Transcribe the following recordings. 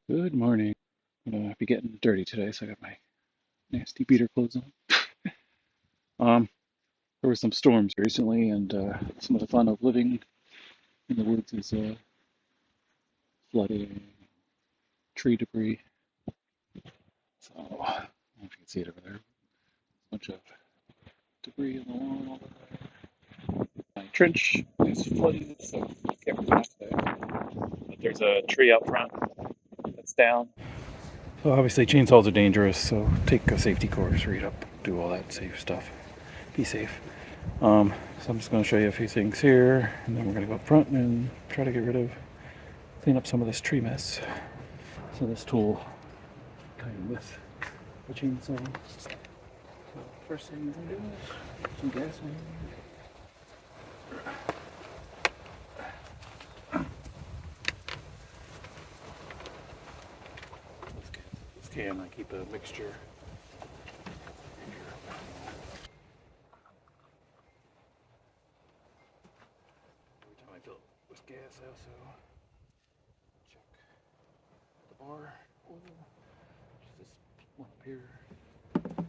Good morning. I'm gonna be getting dirty today, so I got my nasty beater clothes on. There were some storms recently, and some of the fun of living in the woods is flooding, tree debris. So I don't know if you can see it over there. A bunch of debris in the lawn over there. My trench is flooded, so I can't really much today. But there's a tree out front that's down. So obviously chainsaws are dangerous, so take a safety course, read up, do all that safe stuff. Be safe. So I'm just going to show you a few things here, and then we're going to go up front and try to clean up some of this tree mess. So this tool came with a chainsaw. So first thing we're going to do is some gasoline. This can, I keep a mixture. Every time I fill it with gas, I also check the bar oil. Just this one up here. Sometimes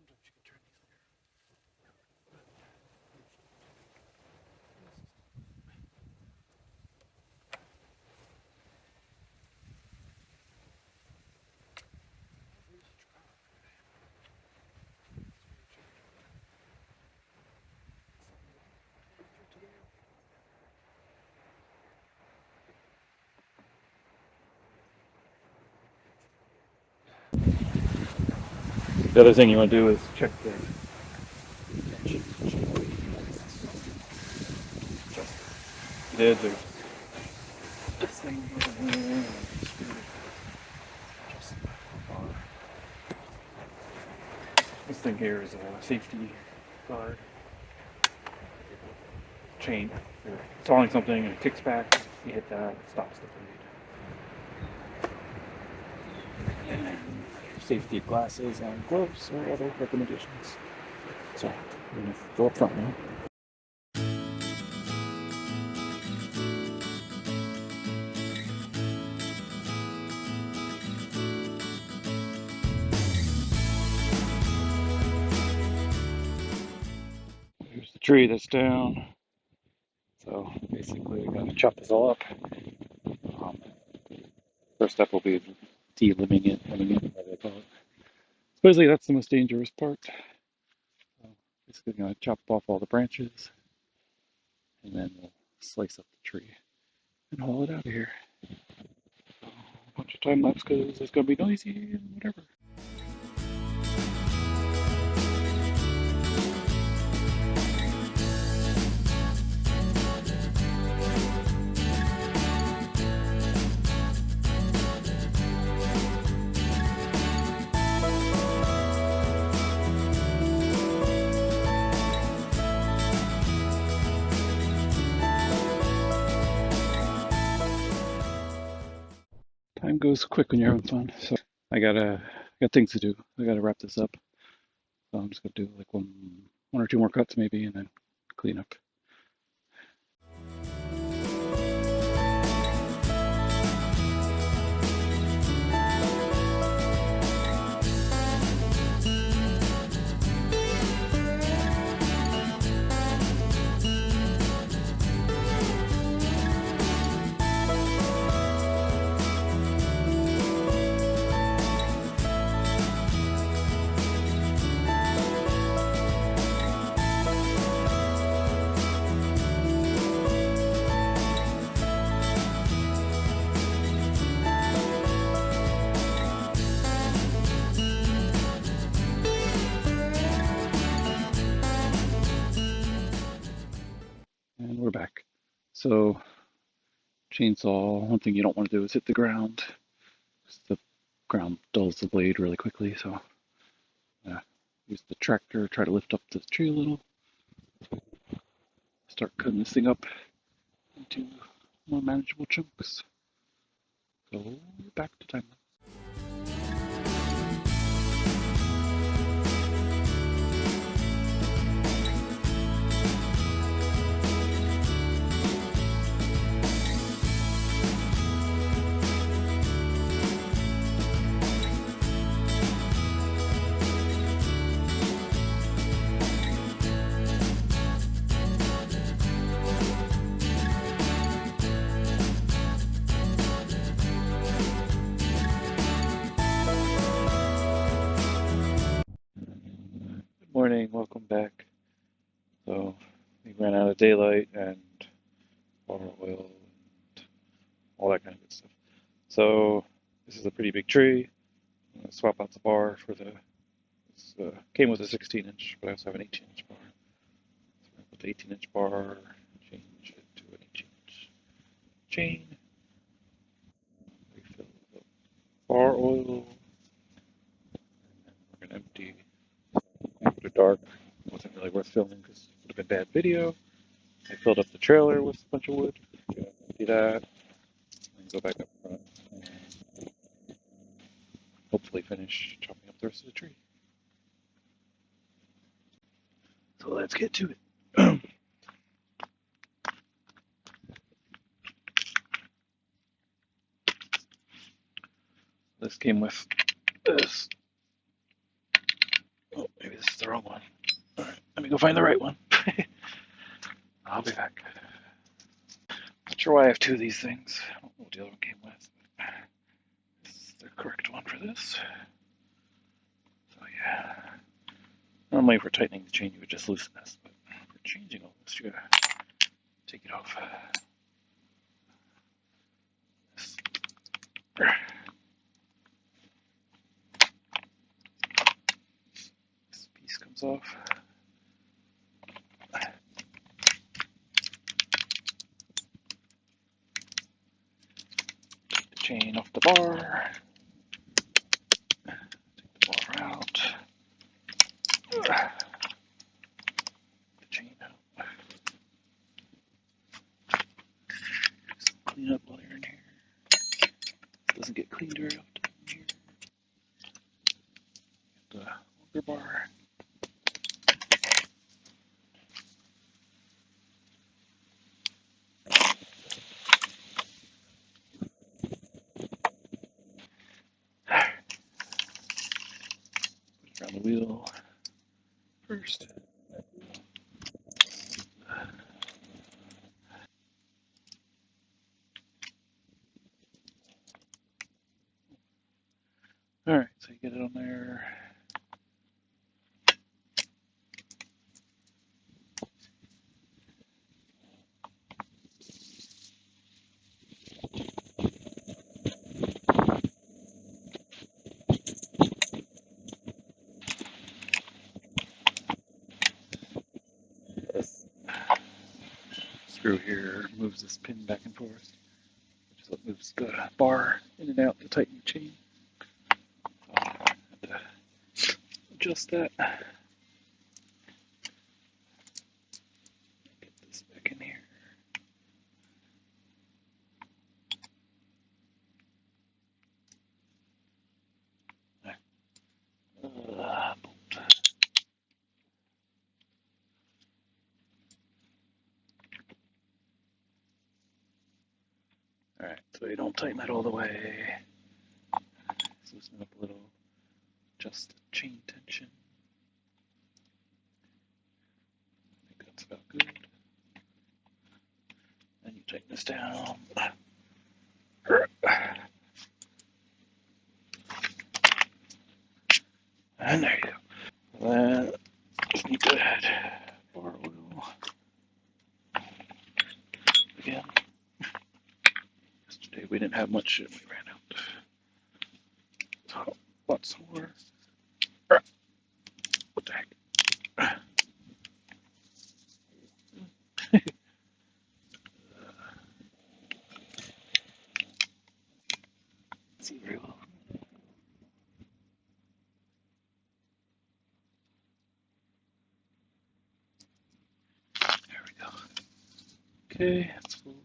you can turn these later. The other thing you want to do is check the tension. There's this thing here. Just this thing here is a safety guard. Chain. If you're installing something and it kicks back, you hit that, it stops the bleed. And then safety glasses and gloves or other recommendations. So we're gonna go up front now. Here's the tree that's down. So basically we're gonna chop this all up. Um, First step will be de-limbing it, whatever they call it. Supposedly that's the most dangerous part. So basically gonna chop off all the branches and then we'll slice up the tree and haul it out of here. So, a bunch of time lapse because it's gonna be noisy and whatever. Time goes quick when you're having fun. So I got things to do. I gotta wrap this up. So I'm just gonna do like one or two more cuts maybe, and then clean up. And we're back. So chainsaw, one thing you don't want to do is hit the ground. The ground dulls the blade really quickly. So use the tractor, try to lift up the tree a little. Start cutting this thing up into more manageable chunks. So back to time. morning, welcome back. So we ran out of daylight and water oil and all that kind of good stuff. So this is a pretty big tree. I'm going to swap out the bar for the, this came with a 16-inch, but I also have an 18-inch bar. So I'm going to put the 18-inch bar, change it to an 18-inch chain, refill the bar oil, and then we're going to empty after dark. It wasn't really worth filming because it would have been bad video. I filled up the trailer with a bunch of wood. Empty that, and go back up front, and hopefully finish chopping up the rest of the tree. So let's get to it. This came with this. Oh, maybe this is the wrong one. All right, let me go find the right one. I'll be back. Not sure why I have two of these things. I don't know what the other one came with. This is the correct one for this. So yeah. Normally for tightening the chain you would just loosen this, but for changing all this you gotta take it off. This piece comes off. Take the chain off the bar. Take the bar out. The chain out. Just clean up while you're in here. It doesn't get cleaned very often in here. The longer bar. Put it around the wheel first. Alright, so you get it on there. This screw here moves this pin back and forth, which is what moves the bar in and out to tighten the chain. So I have to adjust that. Get this back in here. Bolt. Alright, so you don't tighten that all the way. Just loosen it up a little. Adjust the chain tension. I think that's about good. Then you tighten this down. And there you go. Then just need to add bar oil again. Yesterday we didn't have much and we ran out. So lots more. What the heck? See very well. There we go. Okay, that's full.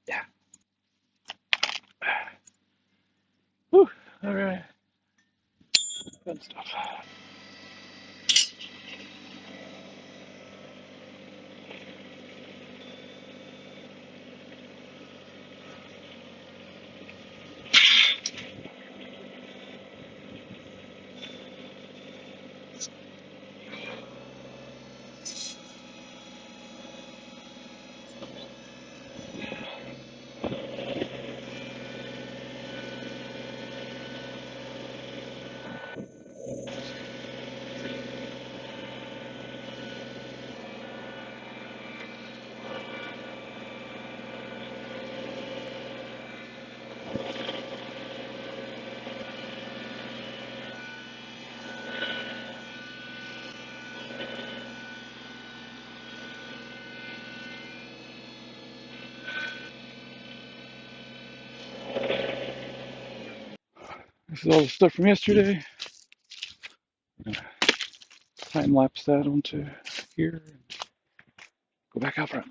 Yeah. Whew, all right. Fun stuff. This is all the stuff from yesterday. I'm gonna time lapse that onto here and go back out front.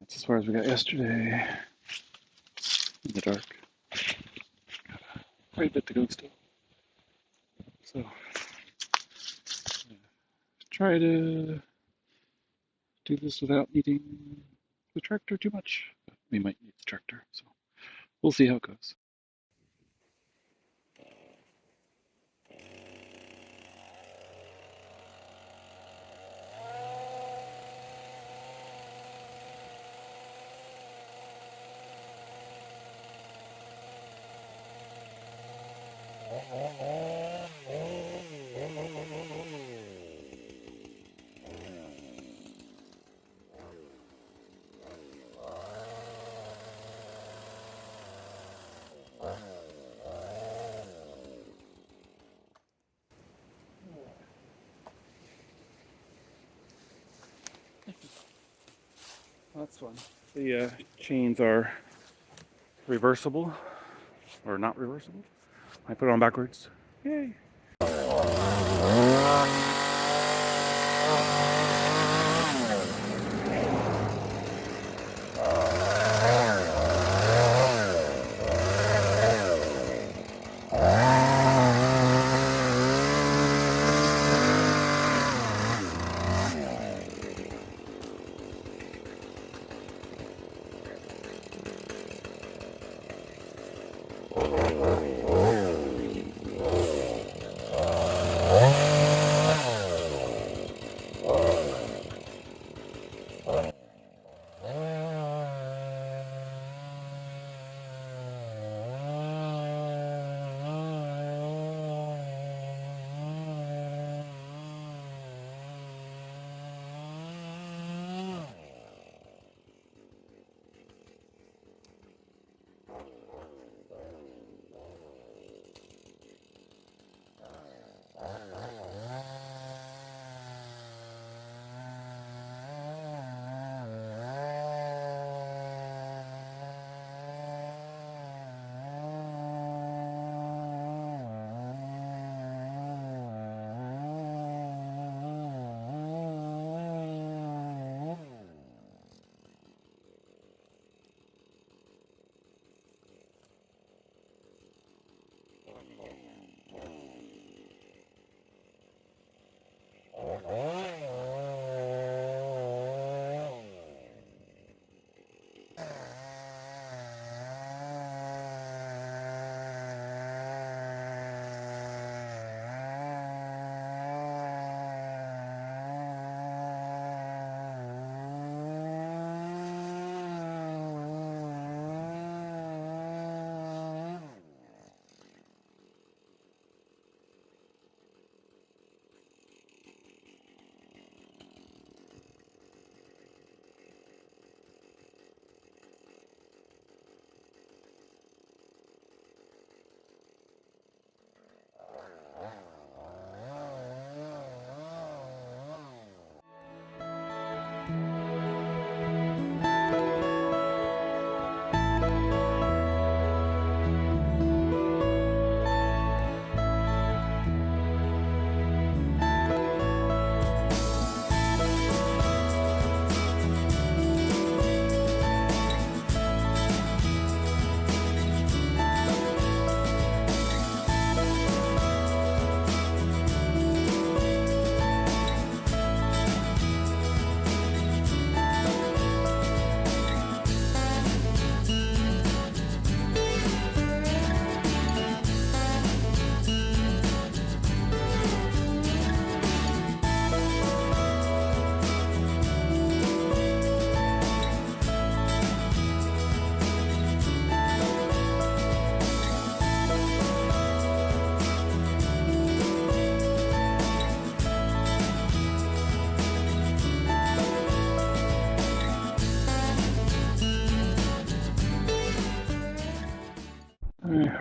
That's as far as we got yesterday in the dark. Quite a bit to go still. So try to do this without needing the tractor too much. But we might need the tractor, so we'll see how it goes. That's fun. The chains are reversible or not reversible. I put it on backwards. Yay!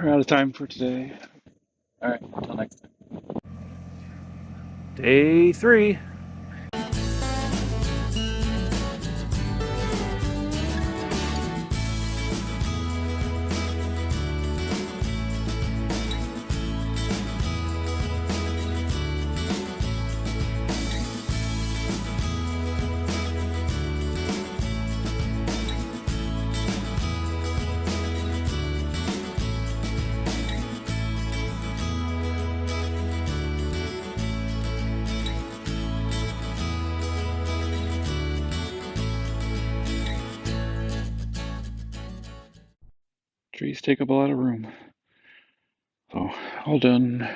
we're out of time for today. All right, until next time. Day 3. Trees take up a lot of room. So, all done.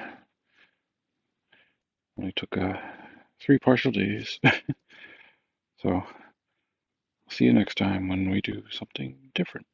Only took 3 partial days. So, see you next time when we do something different.